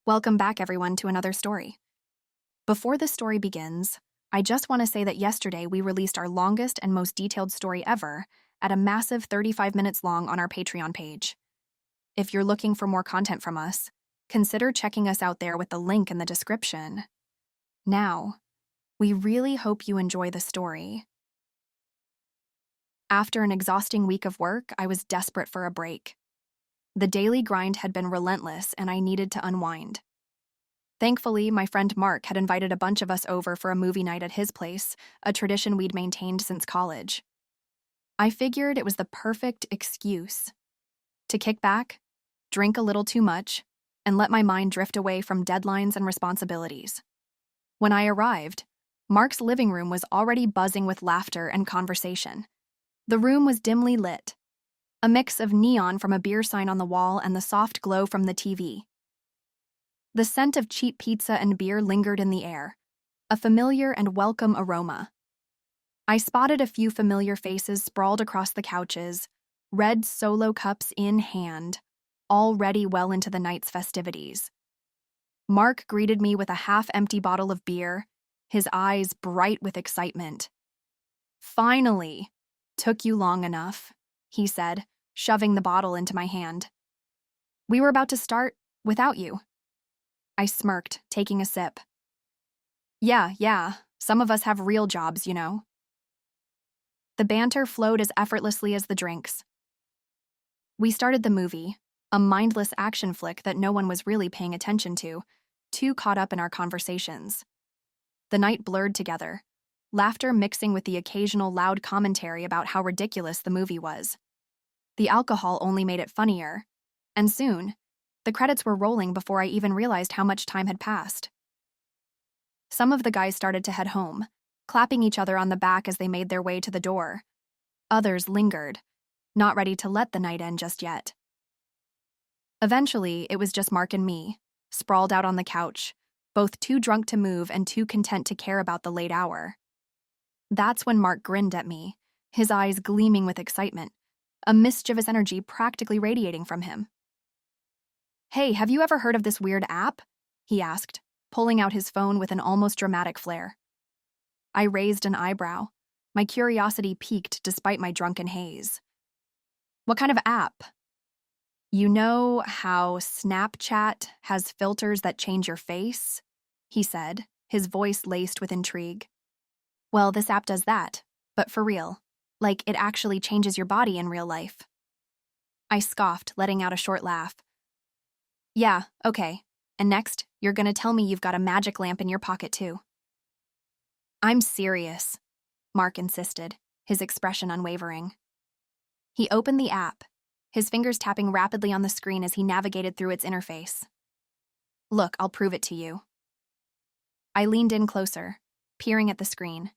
Welcome back, everyone, to another story. Before the story begins, I just want to say that yesterday we released our longest and most detailed story ever at a massive 35 minutes long on our Patreon page. If you're looking for more content from us, consider checking us out there with the link in the description. Now, we really hope you enjoy the story. After an exhausting week of work, I was desperate for a break. The daily grind had been relentless, and I needed to unwind. Thankfully, my friend Mark had invited a bunch of us over for a movie night at his place, a tradition we'd maintained since college. I figured it was the perfect excuse to kick back, drink a little too much, and let my mind drift away from deadlines and responsibilities. When I arrived, Mark's living room was already buzzing with laughter and conversation. The room was dimly lit, a mix of neon from a beer sign on the wall and the soft glow from the TV. The scent of cheap pizza and beer lingered in the air, a familiar and welcome aroma. I spotted a few familiar faces sprawled across the couches, red solo cups in hand, already well into the night's festivities. Mark greeted me with a half-empty bottle of beer, his eyes bright with excitement. "Finally! Took you long enough," he said, shoving the bottle into my hand. "We were about to start without you." I smirked, taking a sip. Yeah, some of us have real jobs, you know." The banter flowed as effortlessly as the drinks. We started the movie, a mindless action flick that no one was really paying attention to, too caught up in our conversations. The night blurred together, laughter mixing with the occasional loud commentary about how ridiculous the movie was. The alcohol only made it funnier, and soon, the credits were rolling before I even realized how much time had passed. Some of the guys started to head home, clapping each other on the back as they made their way to the door. Others lingered, not ready to let the night end just yet. Eventually, it was just Mark and me, sprawled out on the couch, both too drunk to move and too content to care about the late hour. That's when Mark grinned at me, his eyes gleaming with excitement, a mischievous energy practically radiating from him. "Hey, have you ever heard of this weird app?" he asked, pulling out his phone with an almost dramatic flair. I raised an eyebrow, my curiosity piqued despite my drunken haze. "What kind of app?" "You know how Snapchat has filters that change your face?" he said, his voice laced with intrigue. "Well, this app does that, but for real. Like, it actually changes your body in real life." I scoffed, letting out a short laugh. "Yeah, okay. And next, you're gonna tell me you've got a magic lamp in your pocket, too." "I'm serious," Mark insisted, his expression unwavering. He opened the app, his fingers tapping rapidly on the screen as he navigated through its interface. "Look, I'll prove it to you." I leaned in closer, peering at the screen.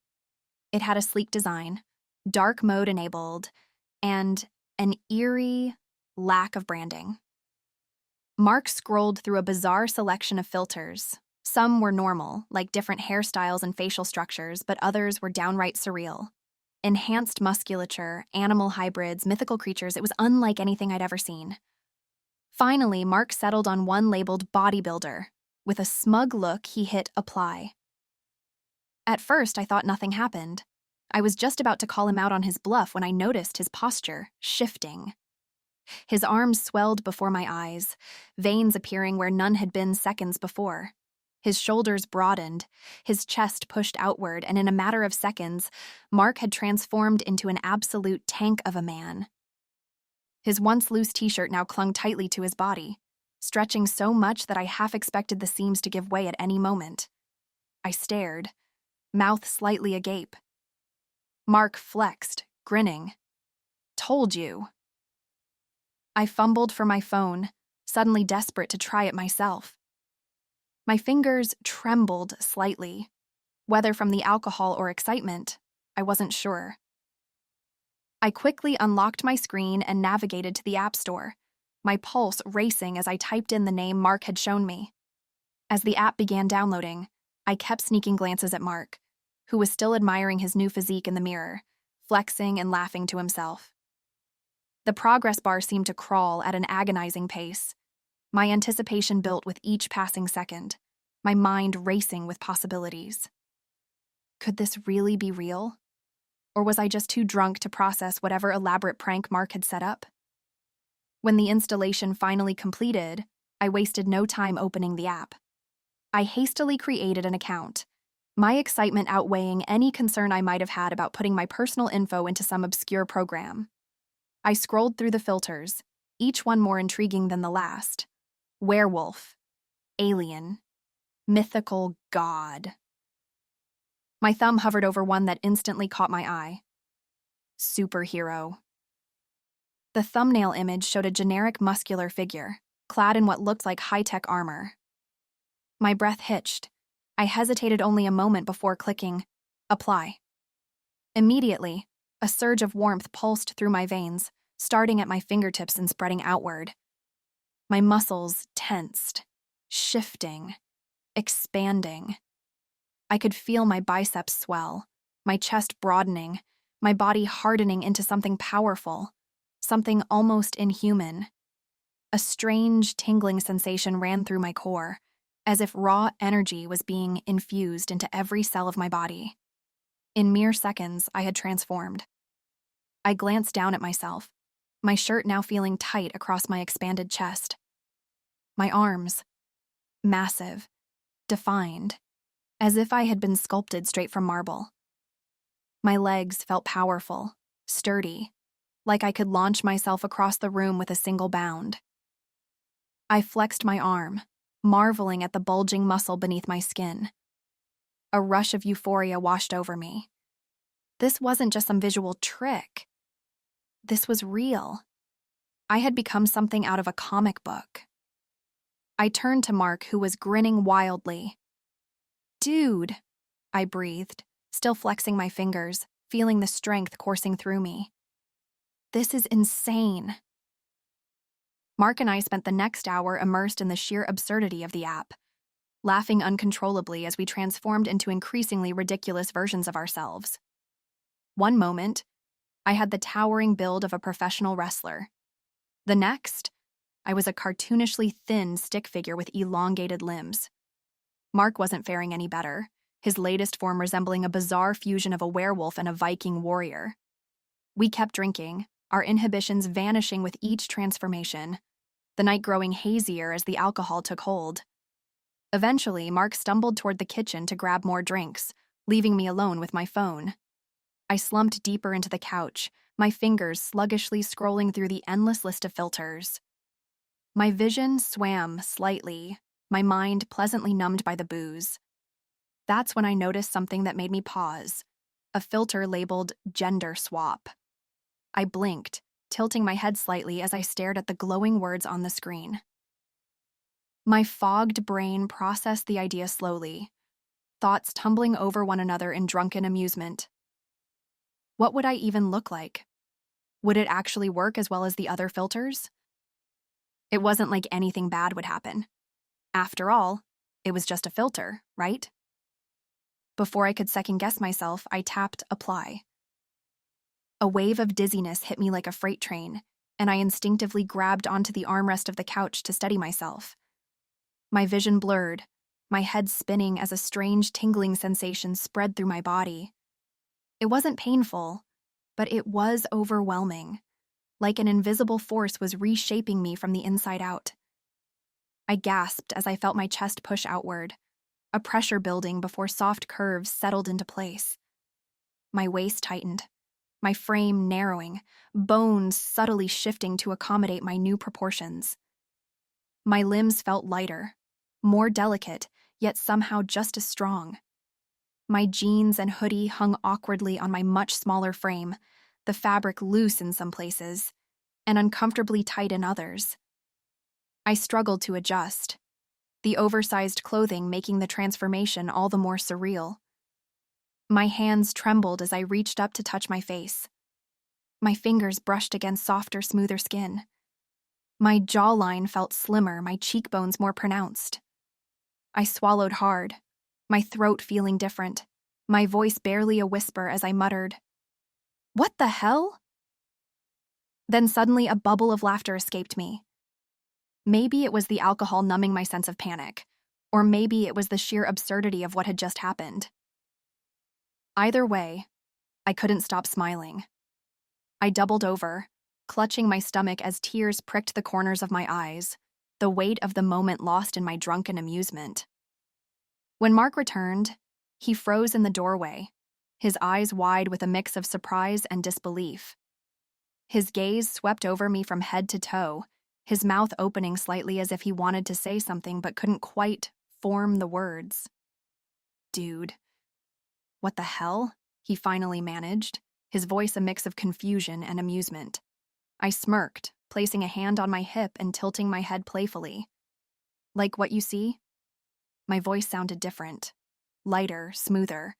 It had a sleek design, dark mode enabled, and an eerie lack of branding. Mark scrolled through a bizarre selection of filters. Some were normal, like different hairstyles and facial structures, but others were downright surreal. Enhanced musculature, animal hybrids, mythical creatures, it was unlike anything I'd ever seen. Finally, Mark settled on one labeled bodybuilder. With a smug look, he hit apply. At first, I thought nothing happened. I was just about to call him out on his bluff when I noticed his posture shifting. His arms swelled before my eyes, veins appearing where none had been seconds before. His shoulders broadened, his chest pushed outward, and in a matter of seconds, Mark had transformed into an absolute tank of a man. His once loose t-shirt now clung tightly to his body, stretching so much that I half expected the seams to give way at any moment. I stared, mouth slightly agape. Mark flexed, grinning. "Told you." I fumbled for my phone, suddenly desperate to try it myself. My fingers trembled slightly. Whether from the alcohol or excitement, I wasn't sure. I quickly unlocked my screen and navigated to the App Store, my pulse racing as I typed in the name Mark had shown me. As the app began downloading, I kept sneaking glances at Mark, who was still admiring his new physique in the mirror, flexing and laughing to himself. The progress bar seemed to crawl at an agonizing pace. My anticipation built with each passing second, my mind racing with possibilities. Could this really be real? Or was I just too drunk to process whatever elaborate prank Mark had set up? When the installation finally completed, I wasted no time opening the app. I hastily created an account, my excitement outweighing any concern I might have had about putting my personal info into some obscure program. I scrolled through the filters, each one more intriguing than the last. Werewolf, alien, mythical god. My thumb hovered over one that instantly caught my eye. Superhero. The thumbnail image showed a generic muscular figure, clad in what looked like high-tech armor. My breath hitched. I hesitated only a moment before clicking apply. Immediately, a surge of warmth pulsed through my veins, starting at my fingertips and spreading outward. My muscles tensed, shifting, expanding. I could feel my biceps swell, my chest broadening, my body hardening into something powerful, something almost inhuman. A strange, tingling sensation ran through my core, as if raw energy was being infused into every cell of my body. In mere seconds, I had transformed. I glanced down at myself, my shirt now feeling tight across my expanded chest. My arms, massive, defined, as if I had been sculpted straight from marble. My legs felt powerful, sturdy, like I could launch myself across the room with a single bound. I flexed my arm, marveling at the bulging muscle beneath my skin. A rush of euphoria washed over me. This wasn't just some visual trick. This was real. I had become something out of a comic book. I turned to Mark, who was grinning wildly. "Dude," I breathed, still flexing my fingers, feeling the strength coursing through me. "This is insane." Mark and I spent the next hour immersed in the sheer absurdity of the app, laughing uncontrollably as we transformed into increasingly ridiculous versions of ourselves. One moment, I had the towering build of a professional wrestler. The next, I was a cartoonishly thin stick figure with elongated limbs. Mark wasn't faring any better, his latest form resembling a bizarre fusion of a werewolf and a Viking warrior. We kept drinking, our inhibitions vanishing with each transformation, the night growing hazier as the alcohol took hold. Eventually, Mark stumbled toward the kitchen to grab more drinks, leaving me alone with my phone. I slumped deeper into the couch, my fingers sluggishly scrolling through the endless list of filters. My vision swam slightly, my mind pleasantly numbed by the booze. That's when I noticed something that made me pause, a filter labeled gender swap. I blinked, tilting my head slightly as I stared at the glowing words on the screen. My fogged brain processed the idea slowly, thoughts tumbling over one another in drunken amusement. What would I even look like? Would it actually work as well as the other filters? It wasn't like anything bad would happen. After all, it was just a filter, right? Before I could second-guess myself, I tapped apply. A wave of dizziness hit me like a freight train, and I instinctively grabbed onto the armrest of the couch to steady myself. My vision blurred, my head spinning as a strange tingling sensation spread through my body. It wasn't painful, but it was overwhelming, like an invisible force was reshaping me from the inside out. I gasped as I felt my chest push outward, a pressure building before soft curves settled into place. My waist tightened, my frame narrowing, bones subtly shifting to accommodate my new proportions. My limbs felt lighter, more delicate, yet somehow just as strong. My jeans and hoodie hung awkwardly on my much smaller frame, the fabric loose in some places, and uncomfortably tight in others. I struggled to adjust, the oversized clothing making the transformation all the more surreal. My hands trembled as I reached up to touch my face. My fingers brushed against softer, smoother skin. My jawline felt slimmer, my cheekbones more pronounced. I swallowed hard, my throat feeling different, my voice barely a whisper as I muttered, "What the hell?" Then suddenly a bubble of laughter escaped me. Maybe it was the alcohol numbing my sense of panic, or maybe it was the sheer absurdity of what had just happened. Either way, I couldn't stop smiling. I doubled over, clutching my stomach as tears pricked the corners of my eyes, the weight of the moment lost in my drunken amusement. When Mark returned, he froze in the doorway, his eyes wide with a mix of surprise and disbelief. His gaze swept over me from head to toe, his mouth opening slightly as if he wanted to say something but couldn't quite form the words. "Dude. What the hell?" he finally managed, his voice a mix of confusion and amusement. I smirked, placing a hand on my hip and tilting my head playfully. "Like what you see?" My voice sounded different, lighter, smoother,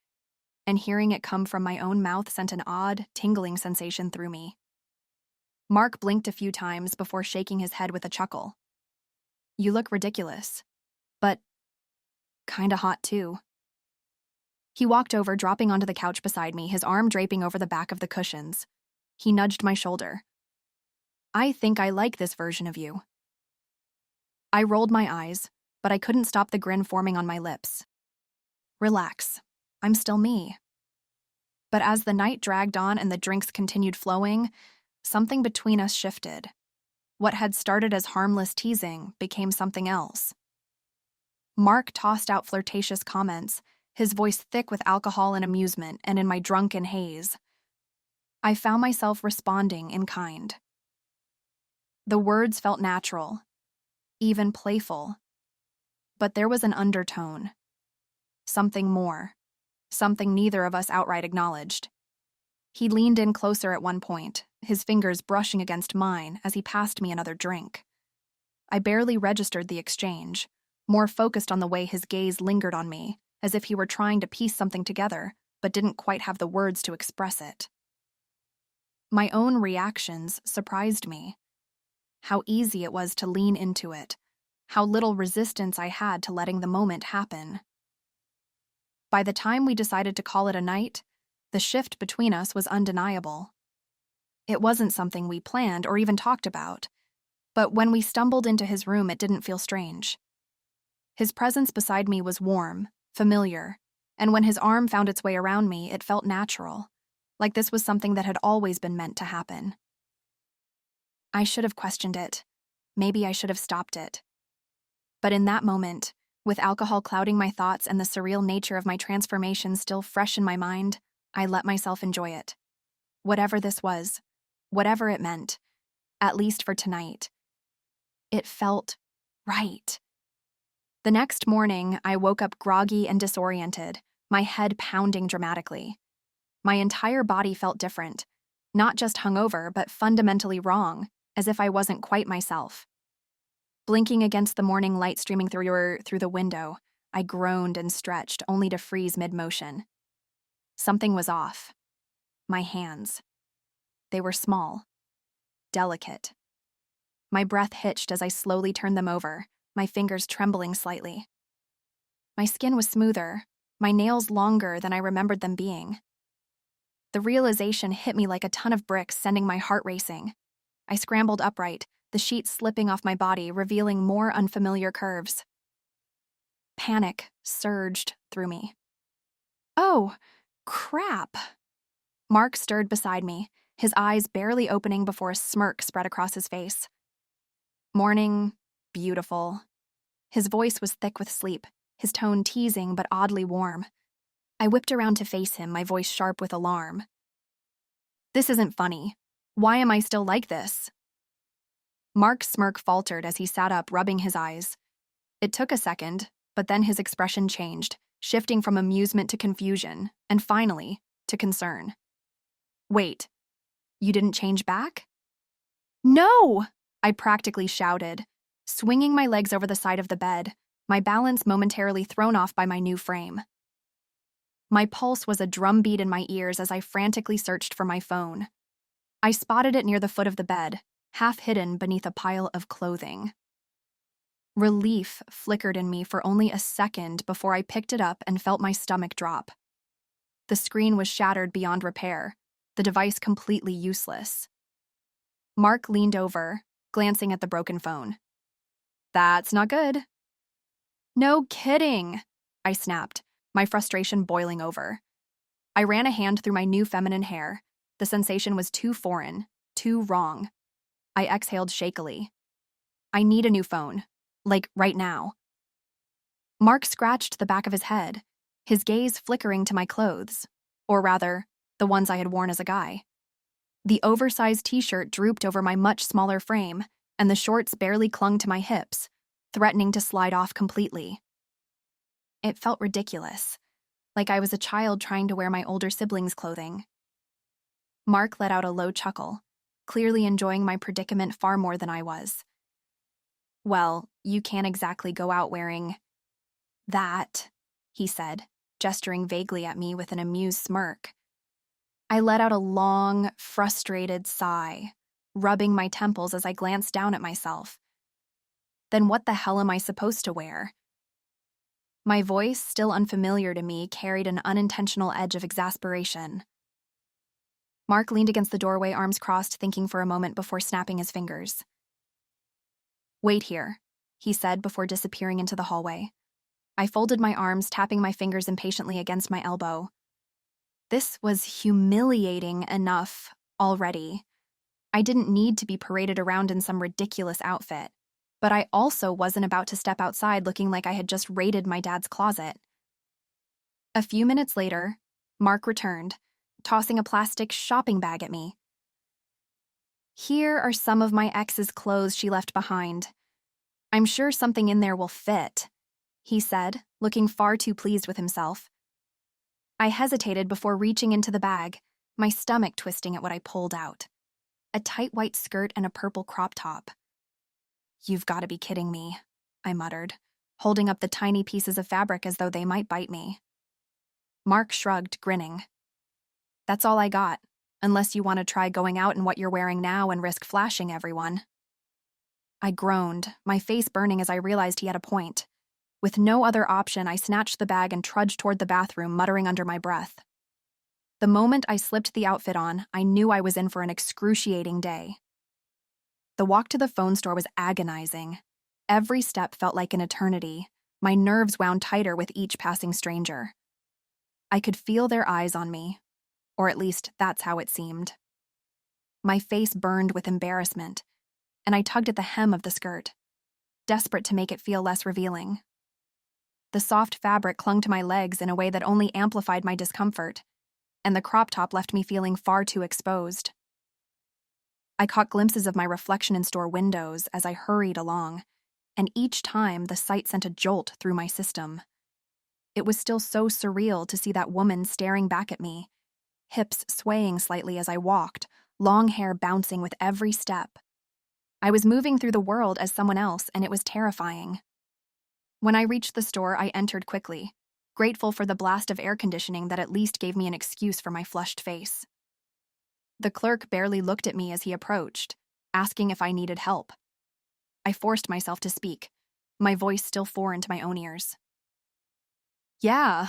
and hearing it come from my own mouth sent an odd, tingling sensation through me. Mark blinked a few times before shaking his head with a chuckle. "You look ridiculous, but kinda hot too." He walked over, dropping onto the couch beside me, his arm draping over the back of the cushions. He nudged my shoulder. "I think I like this version of you." I rolled my eyes, but I couldn't stop the grin forming on my lips. "Relax. I'm still me." But as the night dragged on and the drinks continued flowing, something between us shifted. What had started as harmless teasing became something else. Mark tossed out flirtatious comments, his voice thick with alcohol and amusement, and in my drunken haze, I found myself responding in kind. The words felt natural, even playful, but there was an undertone. Something more, something neither of us outright acknowledged. He leaned in closer at one point, his fingers brushing against mine as he passed me another drink. I barely registered the exchange, more focused on the way his gaze lingered on me, as if he were trying to piece something together, but didn't quite have the words to express it. My own reactions surprised me. How easy it was to lean into it, how little resistance I had to letting the moment happen. By the time we decided to call it a night, the shift between us was undeniable. It wasn't something we planned or even talked about, but when we stumbled into his room, it didn't feel strange. His presence beside me was warm, familiar, and when his arm found its way around me, it felt natural, like this was something that had always been meant to happen. I should have questioned it. Maybe I should have stopped it. But in that moment, with alcohol clouding my thoughts and the surreal nature of my transformation still fresh in my mind, I let myself enjoy it. Whatever this was, whatever it meant, at least for tonight, it felt right. The next morning, I woke up groggy and disoriented, my head pounding dramatically. My entire body felt different, not just hungover, but fundamentally wrong, as if I wasn't quite myself. Blinking against the morning light streaming through the window, I groaned and stretched, only to freeze mid-motion. Something was off. My hands. They were small, delicate. My breath hitched as I slowly turned them over, my fingers trembling slightly. My skin was smoother, my nails longer than I remembered them being. The realization hit me like a ton of bricks, sending my heart racing. I scrambled upright, the sheets slipping off my body, revealing more unfamiliar curves. Panic surged through me. "Oh, crap." Mark stirred beside me, his eyes barely opening before a smirk spread across his face. "Morning, beautiful." His voice was thick with sleep, his tone teasing but oddly warm. I whipped around to face him, my voice sharp with alarm. "This isn't funny. Why am I still like this?" Mark's smirk faltered as he sat up, rubbing his eyes. It took a second, but then his expression changed, shifting from amusement to confusion, and finally, to concern. "Wait, you didn't change back?" "No!" I practically shouted, swinging my legs over the side of the bed, my balance momentarily thrown off by my new frame. My pulse was a drumbeat in my ears as I frantically searched for my phone. I spotted it near the foot of the bed, half hidden beneath a pile of clothing. Relief flickered in me for only a second before I picked it up and felt my stomach drop. The screen was shattered beyond repair, the device completely useless. Mark leaned over, glancing at the broken phone. That's not good. No kidding, I snapped, my frustration boiling over. I ran a hand through my new feminine hair. The sensation was too foreign, too wrong. I exhaled shakily. I need a new phone. Like, right now. Mark scratched the back of his head, his gaze flickering to my clothes. Or rather, the ones I had worn as a guy. The oversized t-shirt drooped over my much smaller frame, and the shorts barely clung to my hips, threatening to slide off completely. It felt ridiculous, like I was a child trying to wear my older siblings' clothing. Mark let out a low chuckle, clearly enjoying my predicament far more than I was. Well, you can't exactly go out wearing that, he said, gesturing vaguely at me with an amused smirk. I let out a long, frustrated sigh, rubbing my temples as I glanced down at myself. Then what the hell am I supposed to wear? My voice, still unfamiliar to me, carried an unintentional edge of exasperation. Mark leaned against the doorway, arms crossed, thinking for a moment before snapping his fingers. Wait here, he said before disappearing into the hallway. I folded my arms, tapping my fingers impatiently against my elbow. This was humiliating enough already. I didn't need to be paraded around in some ridiculous outfit, but I also wasn't about to step outside looking like I had just raided my dad's closet. A few minutes later, Mark returned, tossing a plastic shopping bag at me. Here are some of my ex's clothes she left behind. I'm sure something in there will fit, he said, looking far too pleased with himself. I hesitated before reaching into the bag, my stomach twisting at what I pulled out. A tight white skirt and a purple crop top. You've got to be kidding me, I muttered, holding up the tiny pieces of fabric as though they might bite me. Mark shrugged, grinning. That's all I got, unless you want to try going out in what you're wearing now and risk flashing everyone. I groaned, my face burning as I realized he had a point. With no other option, I snatched the bag and trudged toward the bathroom, muttering under my breath. The moment I slipped the outfit on, I knew I was in for an excruciating day. The walk to the phone store was agonizing. Every step felt like an eternity. My nerves wound tighter with each passing stranger. I could feel their eyes on me, or at least that's how it seemed. My face burned with embarrassment, and I tugged at the hem of the skirt, desperate to make it feel less revealing. The soft fabric clung to my legs in a way that only amplified my discomfort, and the crop top left me feeling far too exposed. I caught glimpses of my reflection in store windows as I hurried along, and each time the sight sent a jolt through my system. It was still so surreal to see that woman staring back at me, hips swaying slightly as I walked, long hair bouncing with every step. I was moving through the world as someone else, and it was terrifying. When I reached the store, I entered quickly, grateful for the blast of air conditioning that at least gave me an excuse for my flushed face. The clerk barely looked at me as he approached, asking if I needed help. I forced myself to speak, my voice still foreign to my own ears. Yeah,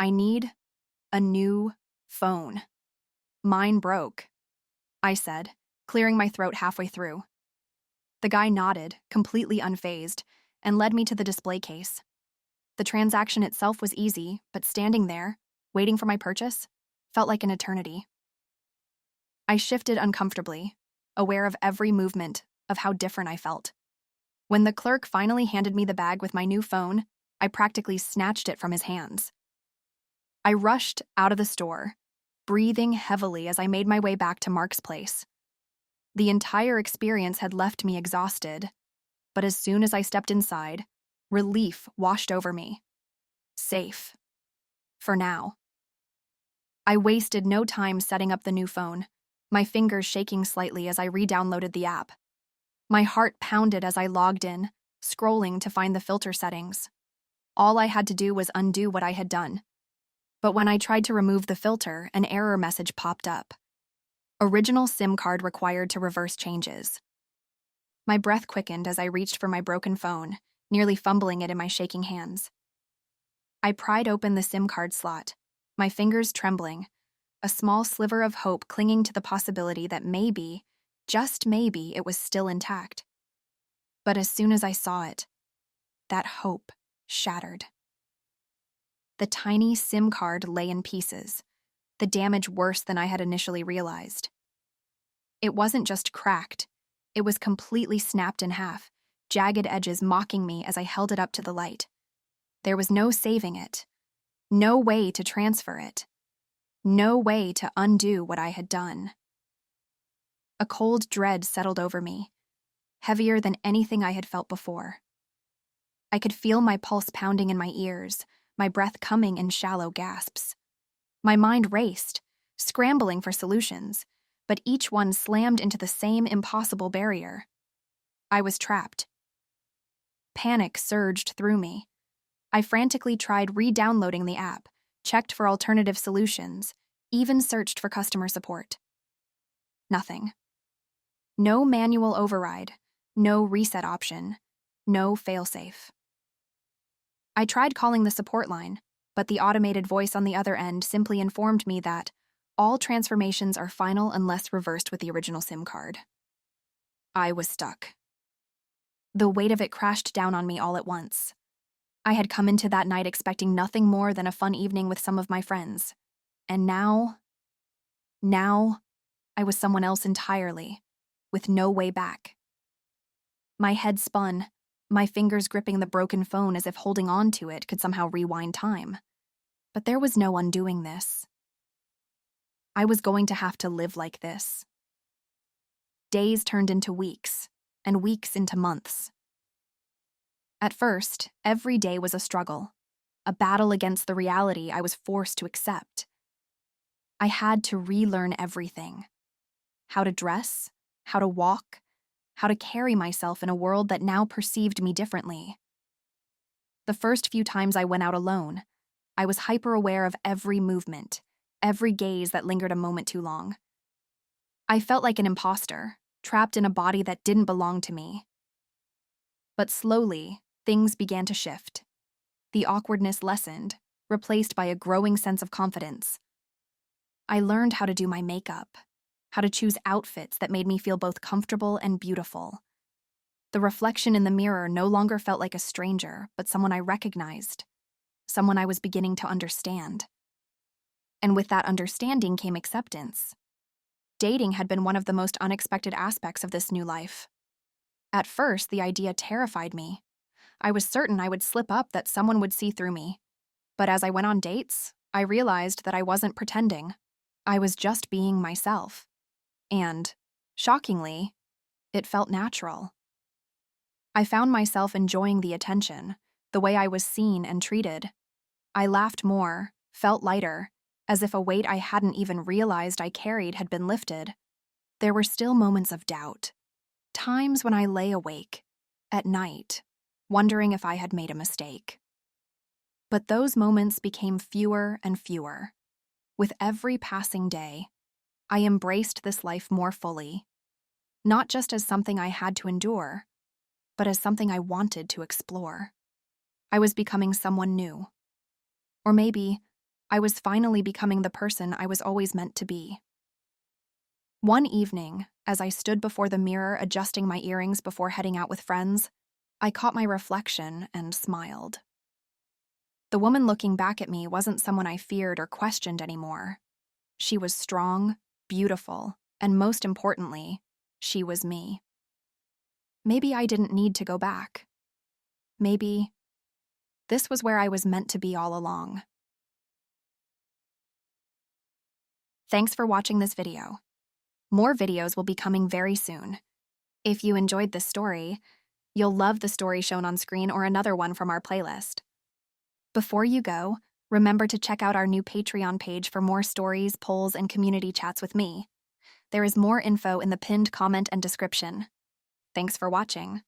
I need a new phone. Mine broke, I said, clearing my throat halfway through. The guy nodded, completely unfazed, and led me to the display case. The transaction itself was easy, but standing there, waiting for my purchase, felt like an eternity. I shifted uncomfortably, aware of every movement, of how different I felt. When the clerk finally handed me the bag with my new phone, I practically snatched it from his hands. I rushed out of the store, breathing heavily as I made my way back to Mark's place. The entire experience had left me exhausted, but as soon as I stepped inside, relief washed over me. Safe. For now. I wasted no time setting up the new phone, my fingers shaking slightly as I re-downloaded the app. My heart pounded as I logged in, scrolling to find the filter settings. All I had to do was undo what I had done. But when I tried to remove the filter, an error message popped up. Original SIM card required to reverse changes. My breath quickened as I reached for my broken phone, nearly fumbling it in my shaking hands. I pried open the SIM card slot, my fingers trembling, a small sliver of hope clinging to the possibility that maybe, just maybe, it was still intact. But as soon as I saw it, that hope shattered. The tiny SIM card lay in pieces, the damage worse than I had initially realized. It wasn't just cracked, it was completely snapped in half, jagged edges mocking me as I held it up to the light. There was no saving it, no way to transfer it, no way to undo what I had done. A cold dread settled over me, heavier than anything I had felt before. I could feel my pulse pounding in my ears, my breath coming in shallow gasps. My mind raced, scrambling for solutions, but each one slammed into the same impossible barrier. I was trapped. Panic surged through me. I frantically tried re-downloading the app, checked for alternative solutions, even searched for customer support. Nothing. No manual override, no reset option, no failsafe. I tried calling the support line, but the automated voice on the other end simply informed me that all transformations are final unless reversed with the original SIM card. I was stuck. The weight of it crashed down on me all at once. I had come into that night expecting nothing more than a fun evening with some of my friends. And now I was someone else entirely, with no way back. My head spun, my fingers gripping the broken phone as if holding on to it could somehow rewind time. But there was no undoing this. I was going to have to live like this. Days turned into weeks, and weeks into months. At first, every day was a struggle, a battle against the reality I was forced to accept. I had to relearn everything. How to dress, how to walk, how to carry myself in a world that now perceived me differently. The first few times I went out alone, I was hyper-aware of every movement, every gaze that lingered a moment too long. I felt like an imposter, trapped in a body that didn't belong to me. But slowly, things began to shift. The awkwardness lessened, replaced by a growing sense of confidence. I learned how to do my makeup, how to choose outfits that made me feel both comfortable and beautiful. The reflection in the mirror no longer felt like a stranger, but someone I recognized, someone I was beginning to understand. And with that understanding came acceptance. Dating had been one of the most unexpected aspects of this new life. At first, the idea terrified me. I was certain I would slip up, that someone would see through me. But as I went on dates, I realized that I wasn't pretending. I was just being myself. And, shockingly, it felt natural. I found myself enjoying the attention, the way I was seen and treated. I laughed more, felt lighter, as if a weight I hadn't even realized I carried had been lifted. There were still moments of doubt, times when I lay awake, at night, wondering if I had made a mistake. But those moments became fewer and fewer. With every passing day, I embraced this life more fully, not just as something I had to endure, but as something I wanted to explore. I was becoming someone new. Or maybe I was finally becoming the person I was always meant to be. One evening, as I stood before the mirror adjusting my earrings before heading out with friends, I caught my reflection and smiled. The woman looking back at me wasn't someone I feared or questioned anymore. She was strong, beautiful, and most importantly, she was me. Maybe I didn't need to go back. Maybe this was where I was meant to be all along. Thanks for watching this video. More videos will be coming very soon. If you enjoyed this story, you'll love the story shown on screen or another one from our playlist. Before you go, remember to check out our new Patreon page for more stories, polls, and community chats with me. There is more info in the pinned comment and description. Thanks for watching.